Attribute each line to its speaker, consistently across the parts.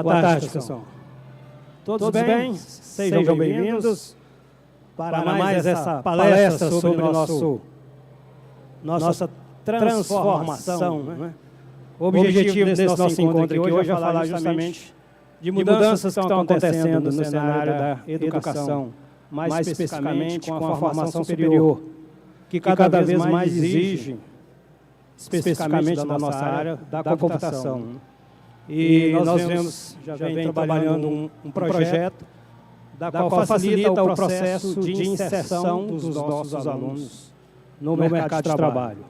Speaker 1: Boa tarde, pessoal. Todos bem? Sejam bem-vindos para mais essa palestra sobre nossa transformação. Né? O objetivo desse nosso encontro aqui hoje é falar justamente de mudanças que estão acontecendo no cenário da educação, mais especificamente com a formação superior, que cada vez mais exige, especificamente da nossa área, da computação. E nós já vem trabalhando um projeto da qual facilita o processo de inserção dos nossos alunos no mercado de trabalho,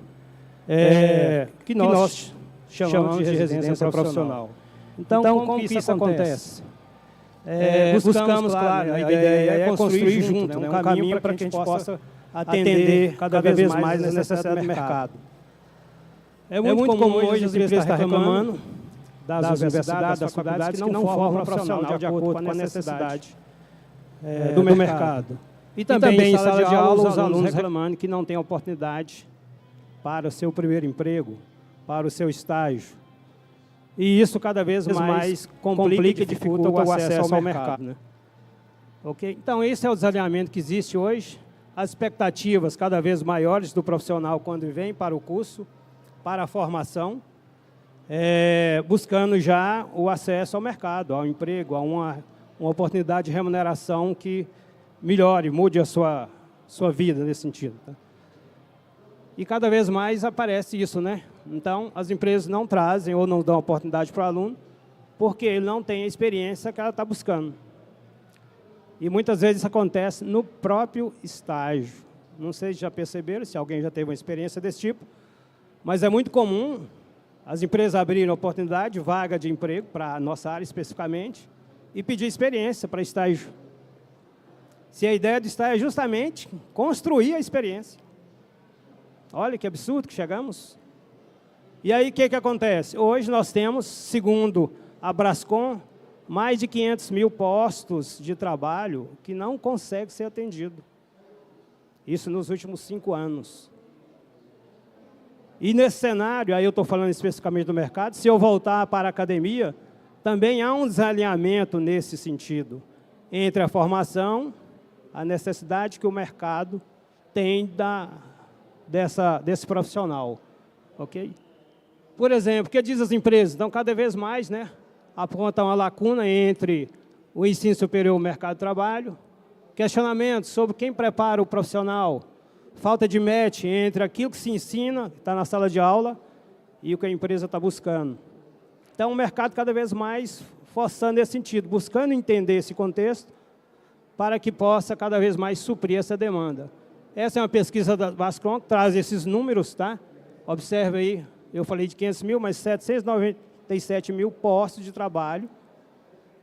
Speaker 1: que nós chamamos de residência profissional. Então, como que isso acontece? Buscamos, claro, a ideia é construir junto, um caminho para que a gente possa atender cada vez mais as necessidades do mercado. É muito comum hoje as empresas estar reclamando das universidades, das faculdades que não formam profissional de acordo com a necessidade do mercado. E também em sala de aula, os alunos reclamando que não têm oportunidade para o seu primeiro emprego, para o seu estágio. E isso cada vez mais complica e dificulta o acesso ao mercado. Né? Okay? Então, esse é o desalinhamento que existe hoje. As expectativas cada vez maiores do profissional quando vem para o curso, para a formação, buscando já o acesso ao mercado, ao emprego, a uma oportunidade de remuneração que melhore, mude a sua vida nesse sentido. Tá? E cada vez mais aparece isso, né? Então, as empresas não trazem ou não dão oportunidade para o aluno porque ele não tem a experiência que ela está buscando. E muitas vezes isso acontece no próprio estágio. Não sei se já perceberam, se alguém já teve uma experiência desse tipo, mas é muito comum as empresas abrirem oportunidade, vaga de emprego para a nossa área especificamente, e pedir experiência para estágio. Se a ideia do estágio é justamente construir a experiência. Olha que absurdo que chegamos. E aí, o que acontece? Hoje nós temos, segundo a Brascom, mais de 500 mil postos de trabalho que não conseguem ser atendidos. Isso nos últimos 5 anos. E nesse cenário, aí eu estou falando especificamente do mercado, se eu voltar para a academia, também há um desalinhamento nesse sentido, entre a formação, a necessidade que o mercado tem desse profissional. Okay? Por exemplo, o que diz as empresas? Então, cada vez mais, né, apontam uma lacuna entre o ensino superior e o mercado de trabalho, questionamentos sobre quem prepara o profissional, falta de match entre aquilo que se ensina, que está na sala de aula, e o que a empresa está buscando. Então, o mercado cada vez mais forçando esse sentido, buscando entender esse contexto para que possa cada vez mais suprir essa demanda. Essa é uma pesquisa da Brascom que traz esses números, tá? Observe aí, eu falei de 500 mil, mas 797 mil postos de trabalho,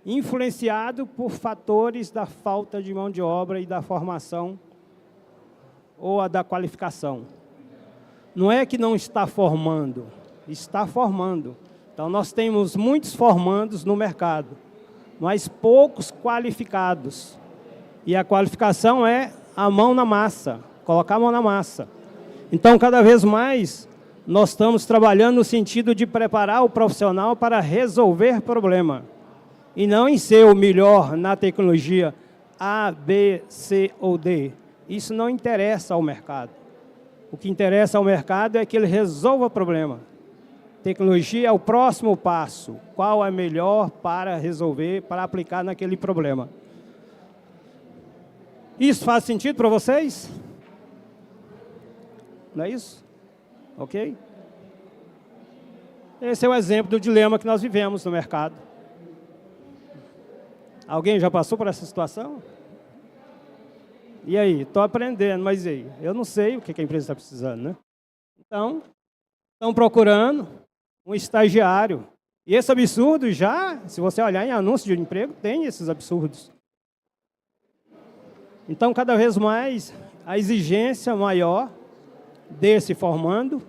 Speaker 1: influenciado por fatores da falta de mão de obra e da formação ou a da qualificação. Não é que não está formando, está formando. Então, nós temos muitos formandos no mercado, mas poucos qualificados. E a qualificação é a mão na massa, colocar a mão na massa. Então, cada vez mais, nós estamos trabalhando no sentido de preparar o profissional para resolver problema. E não em ser o melhor na tecnologia A, B, C ou D. Isso não interessa ao mercado. O que interessa ao mercado é que ele resolva o problema. Tecnologia é o próximo passo. Qual é melhor para resolver, para aplicar naquele problema? Isso faz sentido para vocês? Não é isso? Ok? Esse é o exemplo do dilema que nós vivemos no mercado. Alguém já passou por essa situação? E aí? Estou aprendendo, mas e aí? Eu não sei o que a empresa está precisando, né? Então, estão procurando um estagiário. E esse absurdo já, se você olhar em anúncio de emprego, tem esses absurdos. Então, cada vez mais, a exigência maior desse formando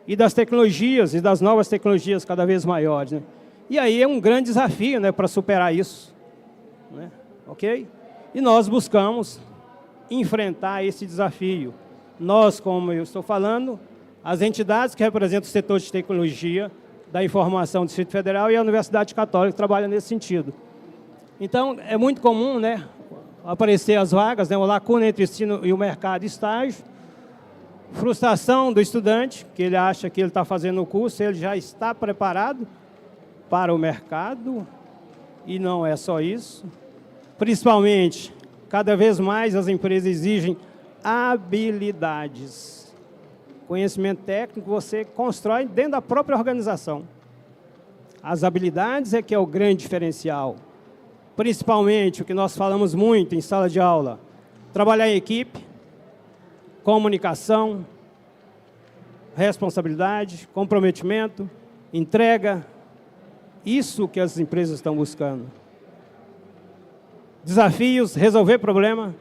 Speaker 1: e das tecnologias e das novas tecnologias cada vez maiores. Né? E aí é um grande desafio, né, para superar isso. Né? Ok? E nós buscamos enfrentar esse desafio. Nós, como eu estou falando, as entidades que representam o setor de tecnologia da Informação do Distrito Federal e a Universidade Católica trabalha nesse sentido. Então, é muito comum, né, aparecer as vagas, né, uma lacuna entre o ensino e o mercado de estágio, frustração do estudante, que ele acha que ele está fazendo o curso, ele já está preparado para o mercado, e não é só isso. Principalmente, cada vez mais as empresas exigem habilidades. Conhecimento técnico você constrói dentro da própria organização. As habilidades é que é o grande diferencial. Principalmente o que nós falamos muito em sala de aula, trabalhar em equipe, comunicação, responsabilidade, comprometimento, entrega, isso que as empresas estão buscando. Desafios, resolver problema,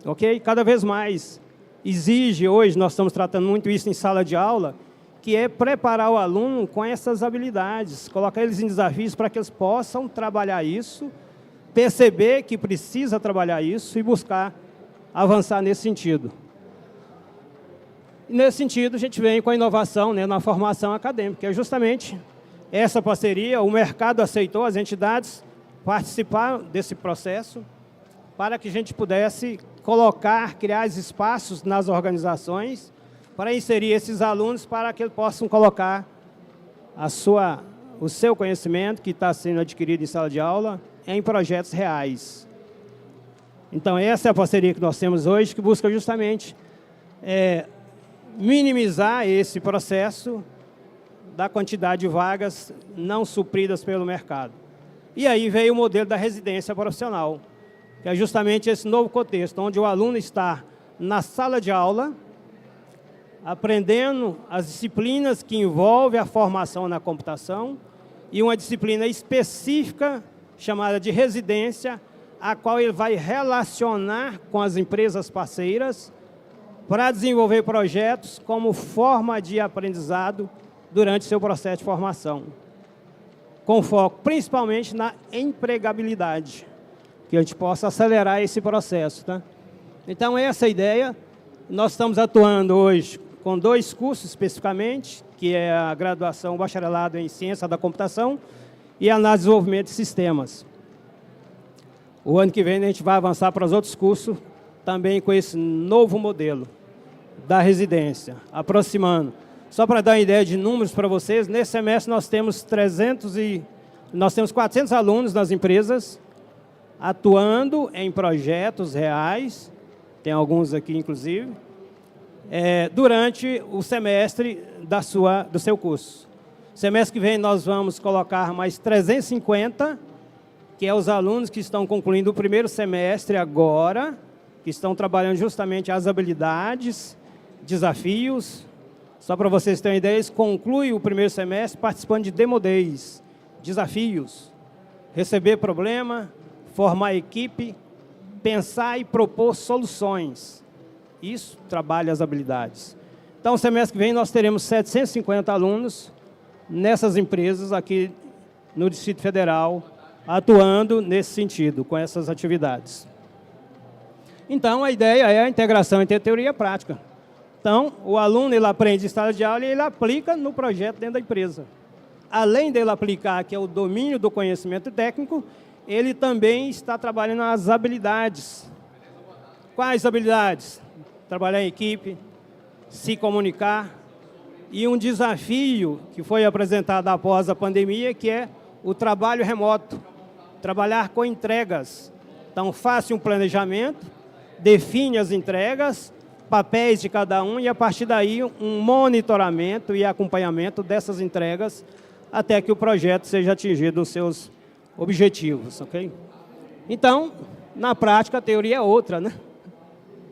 Speaker 1: ok? Cada vez mais exige, hoje nós estamos tratando muito isso em sala de aula, que é preparar o aluno com essas habilidades, colocar eles em desafios para que eles possam trabalhar isso, perceber que precisa trabalhar isso e buscar avançar nesse sentido. E nesse sentido, a gente vem com a inovação, né, na formação acadêmica, que é justamente essa parceria, o mercado aceitou, as entidades participar desse processo para que a gente pudesse colocar, criar espaços nas organizações para inserir esses alunos para que eles possam colocar o seu conhecimento que está sendo adquirido em sala de aula em projetos reais. Então, essa é a parceria que nós temos hoje, que busca justamente minimizar esse processo da quantidade de vagas não supridas pelo mercado. E aí veio o modelo da residência profissional, que é justamente esse novo contexto, onde o aluno está na sala de aula, aprendendo as disciplinas que envolvem a formação na computação e uma disciplina específica chamada de residência, a qual ele vai relacionar com as empresas parceiras para desenvolver projetos como forma de aprendizado durante seu processo de formação, com foco principalmente na empregabilidade, que a gente possa acelerar esse processo. Tá? Então, essa é a ideia. Nós estamos atuando hoje com 2 cursos especificamente, que é a graduação bacharelado em Ciência da Computação e Análise e Desenvolvimento de Sistemas. O ano que vem a gente vai avançar para os outros cursos, também com esse novo modelo da residência, aproximando. Só para dar uma ideia de números para vocês, nesse semestre nós temos 400 alunos nas empresas, atuando em projetos reais, tem alguns aqui inclusive, durante o semestre do seu curso. Semestre que vem nós vamos colocar mais 350, que é os alunos que estão concluindo o primeiro semestre agora, que estão trabalhando justamente as habilidades, desafios. Só para vocês terem uma ideia, eles concluem o primeiro semestre participando de Demo Days, desafios, receber problema, formar equipe, pensar e propor soluções. Isso trabalha as habilidades. Então, semestre que vem, nós teremos 750 alunos nessas empresas aqui no Distrito Federal, atuando nesse sentido, com essas atividades. Então, a ideia é a integração entre teoria e prática. Então, o aluno ele aprende em sala de aula e ele aplica no projeto dentro da empresa. Além dele aplicar, que é o domínio do conhecimento técnico, ele também está trabalhando as habilidades. Quais habilidades? Trabalhar em equipe, se comunicar, e um desafio que foi apresentado após a pandemia, que é o trabalho remoto, trabalhar com entregas. Então, faça um planejamento, define as entregas, papéis de cada um, e a partir daí um monitoramento e acompanhamento dessas entregas até que o projeto seja atingido os seus objetivos, ok? Então, na prática, a teoria é outra, né?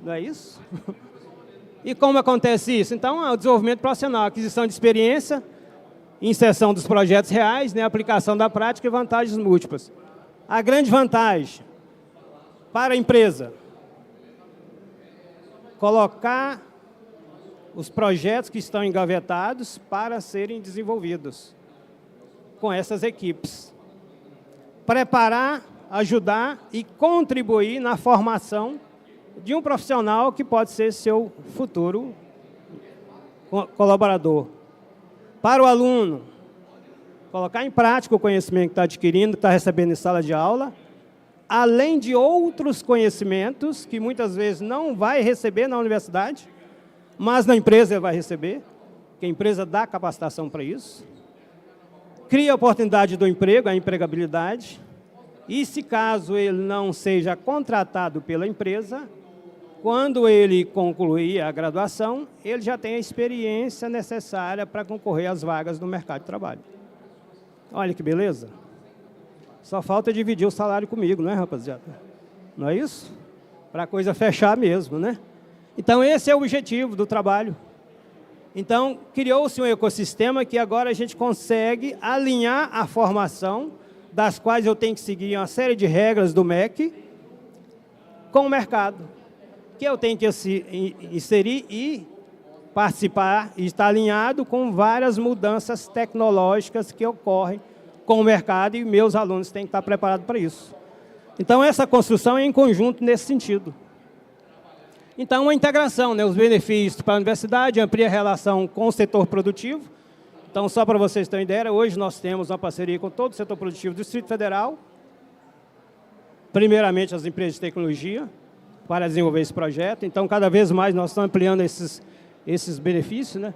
Speaker 1: Não é isso? E como acontece isso? Então, é o desenvolvimento profissional, aquisição de experiência, inserção dos projetos reais, né, aplicação da prática e vantagens múltiplas. A grande vantagem para a empresa: colocar os projetos que estão engavetados para serem desenvolvidos com essas equipes. Preparar, ajudar e contribuir na formação de um profissional que pode ser seu futuro colaborador. Para o aluno, colocar em prática o conhecimento que está adquirindo, que está recebendo em sala de aula, além de outros conhecimentos que muitas vezes não vai receber na universidade, mas na empresa ele vai receber, que a empresa dá capacitação para isso. Cria a oportunidade do emprego, a empregabilidade, e se caso ele não seja contratado pela empresa, quando ele concluir a graduação, ele já tem a experiência necessária para concorrer às vagas no mercado de trabalho. Olha que beleza. Só falta dividir o salário comigo, não é, rapaziada? Não é isso? Para a coisa fechar mesmo, né? Então, esse é o objetivo do trabalho. Então, criou-se um ecossistema que agora a gente consegue alinhar a formação, das quais eu tenho que seguir uma série de regras do MEC, com o mercado, que eu tenho que inserir e participar e estar alinhado com várias mudanças tecnológicas que ocorrem com o mercado e meus alunos têm que estar preparados para isso. Então, essa construção é em conjunto nesse sentido. Então, uma integração, né, os benefícios para a universidade, amplia a relação com o setor produtivo. Então, só para vocês terem ideia, hoje nós temos uma parceria com todo o setor produtivo do Distrito Federal, primeiramente as empresas de tecnologia, para desenvolver esse projeto. Então, cada vez mais nós estamos ampliando esses benefícios, né?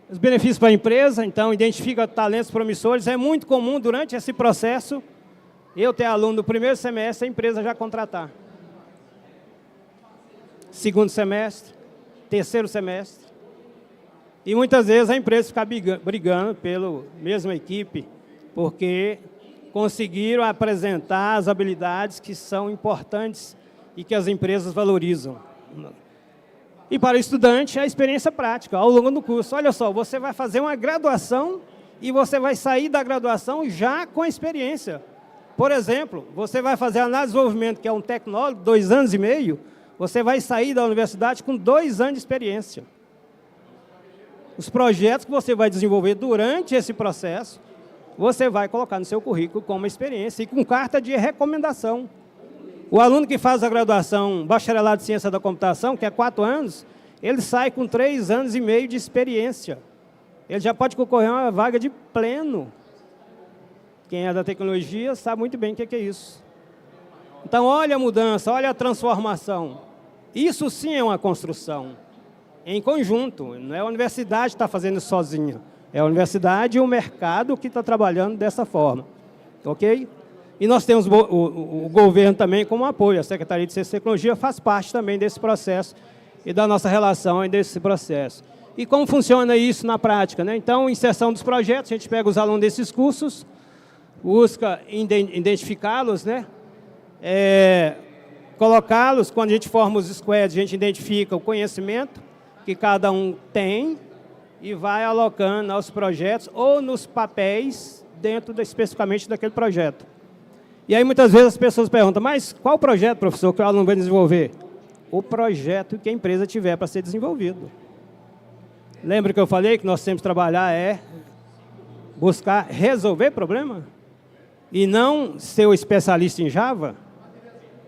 Speaker 1: Os benefícios para a empresa, então, identifica talentos promissores. É muito comum, durante esse processo, eu ter aluno do primeiro semestre, a empresa já contratar. Segundo semestre, terceiro semestre. E muitas vezes a empresa fica brigando pela mesma equipe, porque conseguiram apresentar as habilidades que são importantes e que as empresas valorizam. E para o estudante, a experiência prática, ao longo do curso. Olha só, você vai fazer uma graduação e você vai sair da graduação já com experiência. Por exemplo, você vai fazer análise de desenvolvimento, que é um tecnólogo, 2 anos e meio, você vai sair da universidade com 2 anos de experiência. Os projetos que você vai desenvolver durante esse processo, você vai colocar no seu currículo como experiência e com carta de recomendação. O aluno que faz a graduação, bacharelado de ciência da computação, que é 4 anos, ele sai com 3 anos e meio de experiência. Ele já pode concorrer a uma vaga de pleno. Quem é da tecnologia sabe muito bem o que é isso. Então, olha a mudança, olha a transformação. Isso sim é uma construção, em conjunto. Não é a universidade que está fazendo isso sozinha. É a universidade e o mercado que está trabalhando dessa forma. Ok? E nós temos o governo também como apoio. A Secretaria de Ciência e Tecnologia faz parte também desse processo e da nossa relação desse processo. E como funciona isso na prática, né? Então, inserção dos projetos, a gente pega os alunos desses cursos, busca identificá-los, né? Colocá-los, quando a gente forma os squads, a gente identifica o conhecimento que cada um tem e vai alocando aos projetos ou nos papéis dentro especificamente daquele projeto. E aí, muitas vezes, as pessoas perguntam, mas qual projeto, professor, que o aluno vai desenvolver? O projeto que a empresa tiver para ser desenvolvido. Lembra que eu falei que nós temos que trabalhar buscar resolver problema? E não ser o especialista em Java?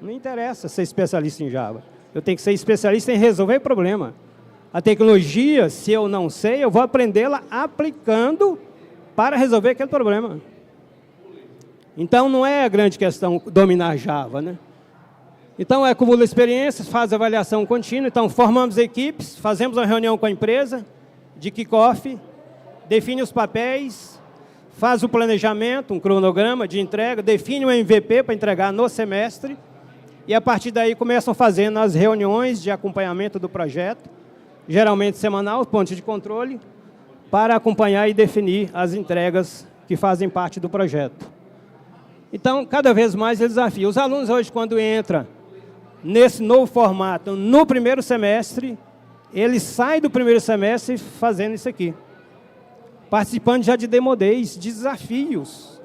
Speaker 1: Não interessa ser especialista em Java. Eu tenho que ser especialista em resolver problema. A tecnologia, se eu não sei, eu vou aprendê-la aplicando para resolver aquele problema. Então, não é a grande questão dominar Java, né? Então, acumula experiências, faz avaliação contínua. Então, formamos equipes, fazemos uma reunião com a empresa de kick-off, define os papéis, faz o planejamento, um cronograma de entrega, define um MVP para entregar no semestre e, a partir daí, começam fazendo as reuniões de acompanhamento do projeto, geralmente semanal, ponto de controle, para acompanhar e definir as entregas que fazem parte do projeto. Então, cada vez mais é desafio. Os alunos hoje, quando entram nesse novo formato, no primeiro semestre, eles saem do primeiro semestre fazendo isso aqui. Participando já de Demo Days, desafios.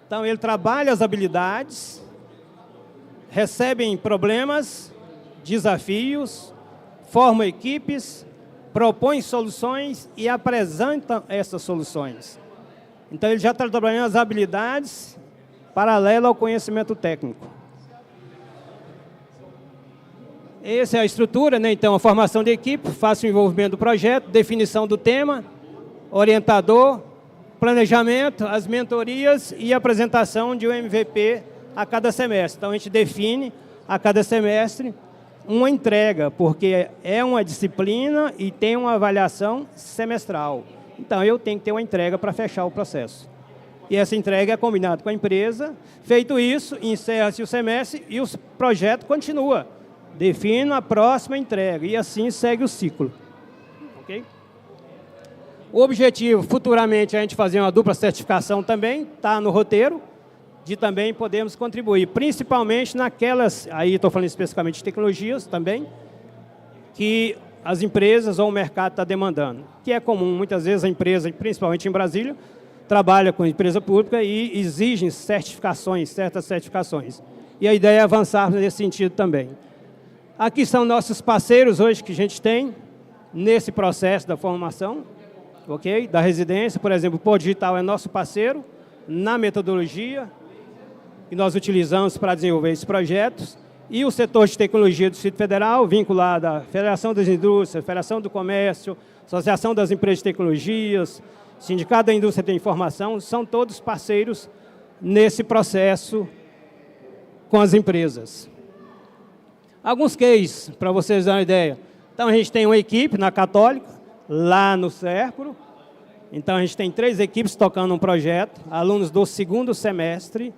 Speaker 1: Então, ele trabalha as habilidades, recebem problemas, desafios, formam equipes, propõem soluções e apresentam essas soluções. Então, ele já está trabalhando as habilidades paralelo ao conhecimento técnico. Essa é a estrutura, né? Então, a formação de equipe, fácil envolvimento do projeto, definição do tema, orientador, planejamento, as mentorias e a apresentação de um MVP a cada semestre. Então, a gente define a cada semestre uma entrega, porque é uma disciplina e tem uma avaliação semestral. Então, eu tenho que ter uma entrega para fechar o processo. E essa entrega é combinada com a empresa. Feito isso, encerra-se o semestre e o projeto continua. Defino a próxima entrega e assim segue o ciclo. Ok? O objetivo, futuramente, é a gente fazer uma dupla certificação também, está no roteiro, de também podermos contribuir, principalmente naquelas, aí estou falando especificamente de tecnologias também, que as empresas ou o mercado está demandando, que é comum, muitas vezes a empresa, principalmente em Brasília, trabalha com empresa pública e exigem certificações, certas certificações. E a ideia é avançar nesse sentido também. Aqui são nossos parceiros hoje que a gente tem nesse processo da formação, ok? Da residência, por exemplo, o Pô Digital é nosso parceiro na metodologia que nós utilizamos para desenvolver esses projetos, e o setor de tecnologia do Distrito Federal, vinculado à Federação das Indústrias, Federação do Comércio, Associação das Empresas de Tecnologias, Sindicato da Indústria de Informação, são todos parceiros nesse processo com as empresas. Alguns cases, para vocês darem uma ideia. Então, a gente tem uma equipe na Católica, lá no SERPRO. Então, a gente tem 3 equipes tocando um projeto, alunos do segundo semestre,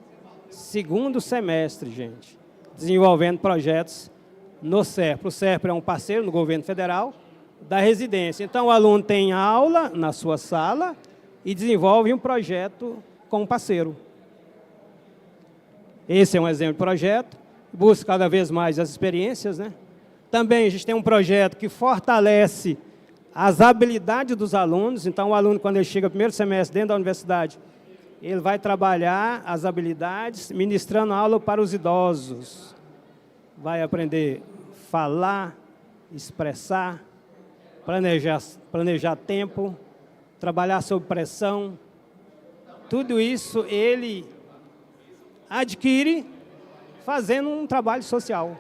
Speaker 1: gente, desenvolvendo projetos no SERPRO. O SERPRO é um parceiro no governo federal da residência. Então, o aluno tem aula na sua sala e desenvolve um projeto com um parceiro. Esse é um exemplo de projeto. Busca cada vez mais as experiências, né? Também a gente tem um projeto que fortalece as habilidades dos alunos. Então, o aluno, quando ele chega no primeiro semestre dentro da universidade, ele vai trabalhar as habilidades ministrando aula para os idosos. Vai aprender a falar, expressar, planejar tempo, trabalhar sob pressão. Tudo isso ele adquire fazendo um trabalho social.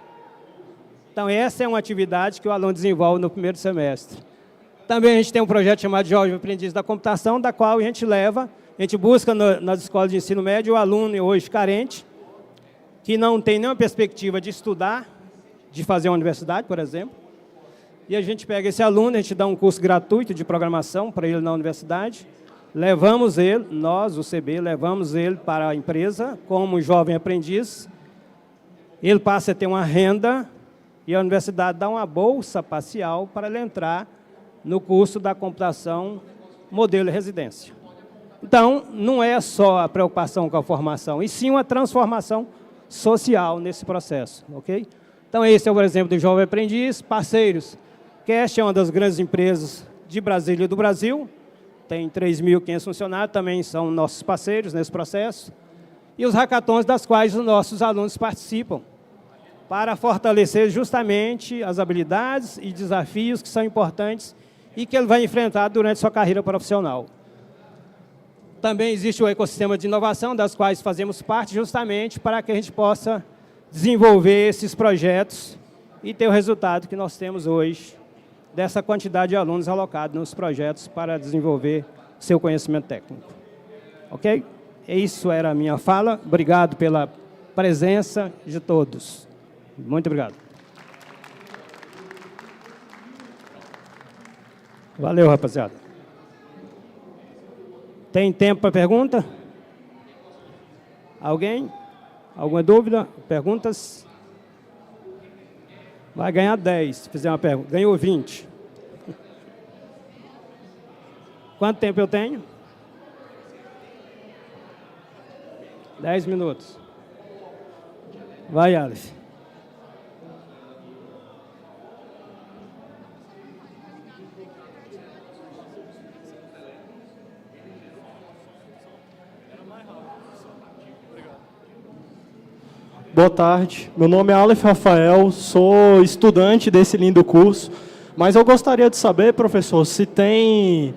Speaker 1: Então, essa é uma atividade que o aluno desenvolve no primeiro semestre. Também a gente tem um projeto chamado Jovem Aprendiz da Computação, da qual a gente busca nas escolas de ensino médio o aluno hoje carente, que não tem nenhuma perspectiva de estudar, de fazer uma universidade, por exemplo. E a gente pega esse aluno, a gente dá um curso gratuito de programação para ele na universidade, levamos ele, nós, o CB, levamos ele para a empresa como jovem aprendiz. Ele passa a ter uma renda e a universidade dá uma bolsa parcial para ele entrar no curso da computação modelo residência. Então, não é só a preocupação com a formação, e sim uma transformação social nesse processo, ok? Então, esse é o exemplo do Jovem Aprendiz. Parceiros, Cast é uma das grandes empresas de Brasília e do Brasil, tem 3.500 funcionários, também são nossos parceiros nesse processo, e os hackathons das quais os nossos alunos participam, para fortalecer justamente as habilidades e desafios que são importantes e que ele vai enfrentar durante sua carreira profissional. Também existe o ecossistema de inovação, das quais fazemos parte justamente para que a gente possa desenvolver esses projetos e ter o resultado que nós temos hoje dessa quantidade de alunos alocados nos projetos para desenvolver seu conhecimento técnico. Ok? Isso era a minha fala. Obrigado pela presença de todos. Muito obrigado. Valeu, rapaziada. Tem tempo para pergunta? Alguém? Alguma dúvida? Perguntas? Vai ganhar 10, se fizer uma pergunta. Ganhou 20. Quanto tempo eu tenho? 10 minutos. Vai, Aleph.
Speaker 2: Boa tarde, meu nome é Aleph Rafael, sou estudante desse lindo curso, mas eu gostaria de saber, professor, se tem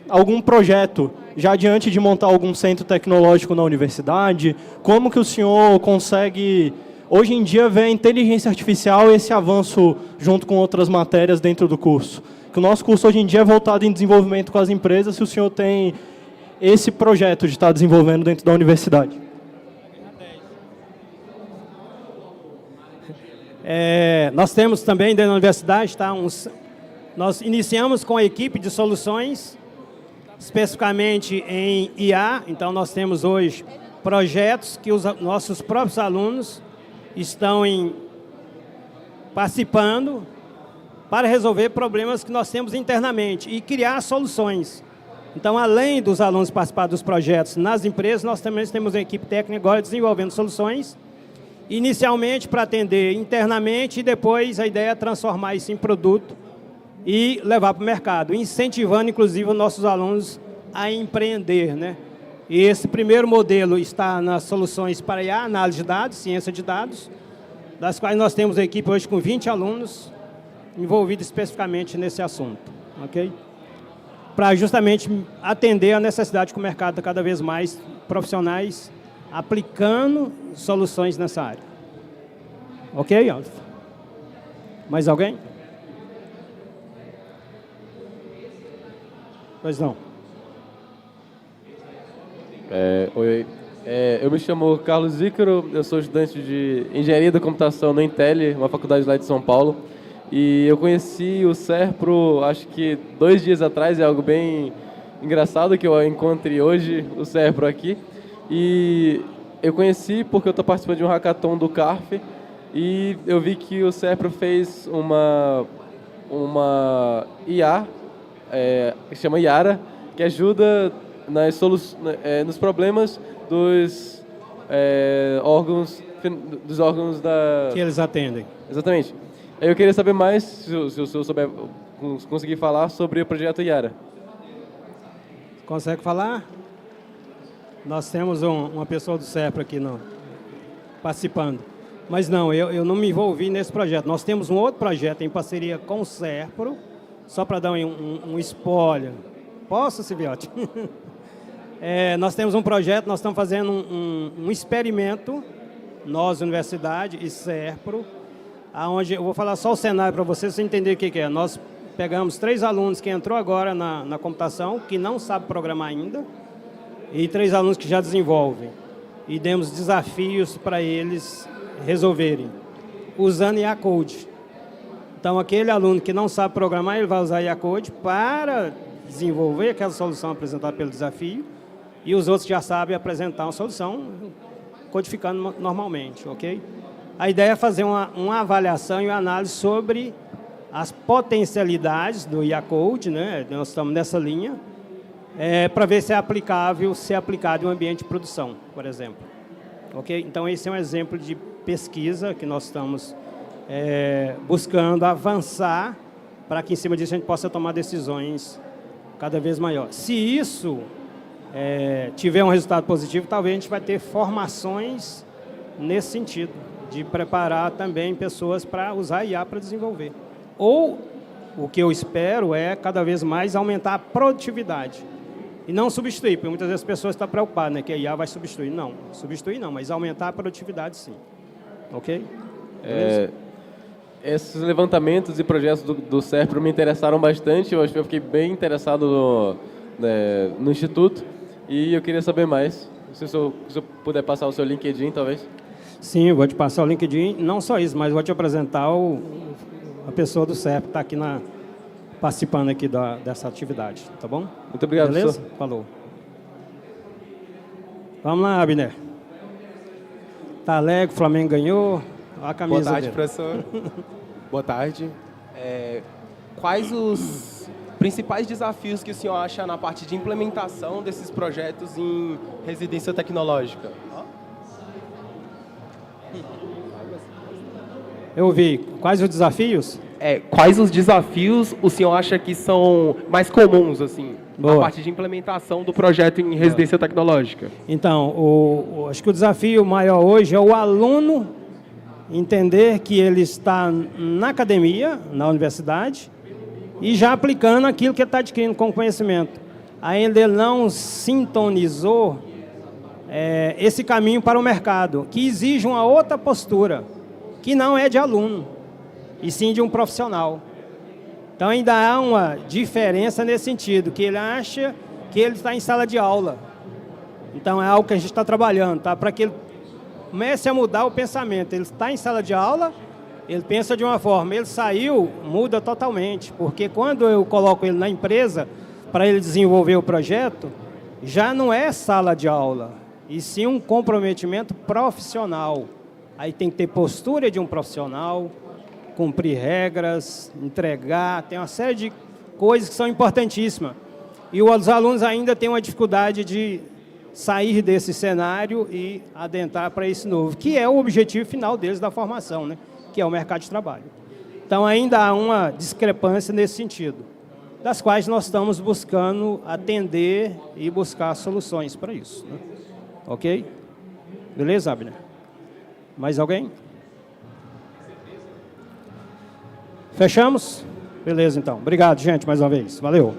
Speaker 2: algum projeto já diante de montar algum centro tecnológico na universidade, como que o senhor consegue, hoje em dia, ver a inteligência artificial e esse avanço junto com outras matérias dentro do curso. que o nosso curso hoje em dia é voltado em desenvolvimento com as empresas, se o senhor tem esse projeto de estar desenvolvendo dentro da universidade.
Speaker 1: Nós temos também dentro da universidade, nós iniciamos com a equipe de soluções, especificamente em IA. Então, nós temos hoje projetos que os nossos próprios alunos estão participando para resolver problemas que nós temos internamente e criar soluções. Então, além dos alunos participar dos projetos nas empresas, nós também temos uma equipe técnica agora desenvolvendo soluções, inicialmente para atender internamente e depois a ideia é transformar isso em produto e levar para o mercado, incentivando, inclusive, os nossos alunos a empreender, né? E esse primeiro modelo está nas soluções para IA, análise de dados, ciência de dados, das quais nós temos a equipe hoje com 20 alunos envolvidos especificamente nesse assunto, ok? Para justamente atender a necessidade que o mercado está cada vez mais profissionais aplicando soluções nessa área. Ok, Alfa? Mais alguém? Pois não.
Speaker 3: Oi, eu me chamo Carlos Ícaro, eu sou estudante de Engenharia da Computação no Intel, uma faculdade lá de São Paulo. E eu conheci o Serpro, acho que 2 dias atrás, é algo bem engraçado que eu encontre hoje o Serpro aqui. E eu conheci porque eu estou participando de um hackathon do CARF e eu vi que o Serpro fez uma IA, que se chama Yara, que ajuda nos problemas dos órgãos da...
Speaker 1: Que eles atendem.
Speaker 3: Exatamente. Eu queria saber mais, se o senhor souber, conseguir falar sobre o projeto Yara.
Speaker 1: Consegue falar? Nós temos uma pessoa do Serpro aqui participando. Mas não, eu não me envolvi nesse projeto. Nós temos um outro projeto em parceria com o Serpro, só para dar um spoiler. Posso, Silviote? Nós temos um projeto, nós estamos fazendo um experimento, nós, Universidade e Serpro, onde eu vou falar só o cenário para vocês entenderem o que é. Nós pegamos 3 alunos que entrou agora na computação, que não sabem programar ainda, e 3 alunos que já desenvolvem. E demos desafios para eles resolverem, usando IA Code. Então, aquele aluno que não sabe programar, ele vai usar IA Code para desenvolver aquela solução apresentada pelo desafio, e os outros já sabem apresentar uma solução codificando normalmente, ok? A ideia é fazer uma avaliação e uma análise sobre as potencialidades do IA Code, né? Nós estamos nessa linha, para ver se é aplicável, se é aplicado em um ambiente de produção, por exemplo. Ok? Então, esse é um exemplo de pesquisa que nós estamos buscando avançar para que, em cima disso, a gente possa tomar decisões cada vez maiores. Se isso tiver um resultado positivo, talvez a gente vai ter formações nesse sentido, de preparar também pessoas para usar IA para desenvolver. Ou, o que eu espero é, cada vez mais, aumentar a produtividade. E não substituir, porque muitas vezes as pessoas estão preocupadas, né, que a IA vai substituir. Não, substituir não, mas aumentar a produtividade sim. Ok?
Speaker 3: Esses levantamentos e projetos do Serpro me interessaram bastante, eu fiquei bem interessado no Instituto, e eu queria saber mais. Se o senhor puder passar o seu LinkedIn, talvez.
Speaker 1: Sim, eu vou te passar o LinkedIn, não só isso, mas vou te apresentar a pessoa do Serpro que está aqui participando aqui dessa atividade, tá bom?
Speaker 3: Muito obrigado,
Speaker 1: beleza?
Speaker 3: professor.
Speaker 1: Falou. Vamos lá, Abner. Tá alegre, o Flamengo ganhou. Olha a camisa
Speaker 4: Boa tarde,
Speaker 1: dele.
Speaker 4: professor. Boa tarde. Quais os principais desafios que o senhor acha na parte de implementação desses projetos em residência tecnológica?
Speaker 1: Eu ouvi. Quais os desafios?
Speaker 4: Quais os desafios o senhor acha que são mais comuns, assim, na parte de implementação do projeto em residência tecnológica?
Speaker 1: Então, acho que o desafio maior hoje é o aluno entender que ele está na academia, na universidade, e já aplicando aquilo que ele está adquirindo com conhecimento. Ainda ele não sintonizou esse caminho para o mercado, que exige uma outra postura, que não é de aluno, e sim de um profissional. Então, ainda há uma diferença nesse sentido, que ele acha que ele está em sala de aula. Então, é algo que a gente está trabalhando, tá? Para que ele comece a mudar o pensamento. Ele está em sala de aula, ele pensa de uma forma, ele saiu, muda totalmente. Porque quando eu coloco ele na empresa, para ele desenvolver o projeto, já não é sala de aula, e sim um comprometimento profissional. Aí tem que ter postura de um profissional, cumprir regras, entregar, tem uma série de coisas que são importantíssimas. E os alunos ainda têm uma dificuldade de sair desse cenário e adentrar para esse novo, que é o objetivo final deles da formação, né? Que é o mercado de trabalho. Então, ainda há uma discrepância nesse sentido, das quais nós estamos buscando atender e buscar soluções para isso, né? Ok? Beleza, Abner? Mais alguém? Fechamos? Beleza, então. Obrigado, gente, mais uma vez. Valeu.